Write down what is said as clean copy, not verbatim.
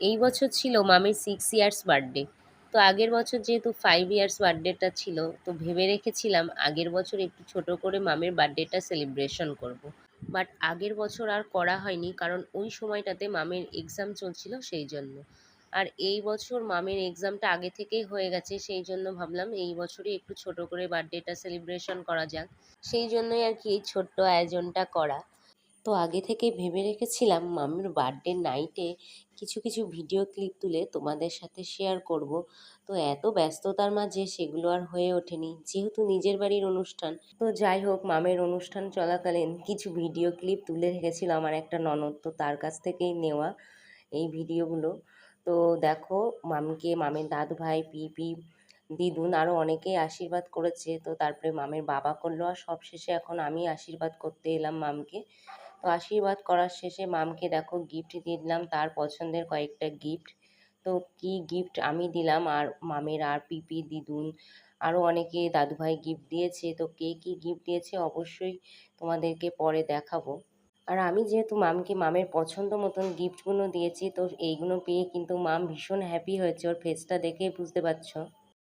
এই বছর ছিল মামির 6 ইয়ার্স বার্থডে। তো আগের বছর যেহেতু 5 ইয়ার্স বার্থডেটা ছিল, তো ভেবে রেখেছিলাম আগের বছর একটু ছোট করে মামির বার্থডেটা সেলিব্রেশন করব। বাট আগের বছর আর করা হয়নি, কারণ ওই সময়টাতে মামির এক্সাম চলছিল সেই জন্য। আর এই বছর মামির এক্সামটা আগে থেকেই হয়ে গেছে, সেই জন্য ভাবলাম এই বছরই একটু ছোট করে বার্থডেটা সেলিব্রেশন করা যাক। সেই জন্যই আর কি এই ছোট্ট আয়োজনটা করা। তো আগে থেকে ভেবে রেখেছিলাম মামির বার্থডে নাইটে কিছু কিছু ভিডিও ক্লিপ তুলে তোমাদের সাথে শেয়ার করব। তো এত ব্যস্ততার মাঝে সেগুলো আর হয়ে ওঠেনি, যেহেতু নিজের বাড়ির অনুষ্ঠান। তো যাই হোক, মামের অনুষ্ঠান চলাকালীন কিছু ভিডিও ক্লিপ তুলে রেখেছিল আমার একটা ননদ, তো তার কাছ থেকেই নেওয়া এই ভিডিওগুলো। তো দেখো, মামিকে মামের দাদু ভাই, পিপি, দিদুন আরও অনেকেই আশীর্বাদ করেছে। তো তারপরে মামের বাবা করলো, আর সবশেষে এখন আমি আশীর্বাদ করতে এলাম মামকে। তো আশীর্বাদ করার শেষে মামকে দেখো গিফট দিয়ে দিলাম, তার পছন্দের কয়েকটা গিফট। তো কি গিফট আমি দিলাম, আর মামের আর পিপি, দিদুন, আরও অনেকে দাদুভাই গিফট দিয়েছে। তো কে কী গিফট দিয়েছে অবশ্যই তোমাদেরকে পরে দেখাবো। আর আমি যেহেতু মামকে মামের পছন্দ মতন গিফটগুলো দিয়েছি, তো এইগুলো পেয়ে কিন্তু মাম ভীষণ হ্যাপি হয়েছে, ওর ফেসটা দেখেই বুঝতে পারছো।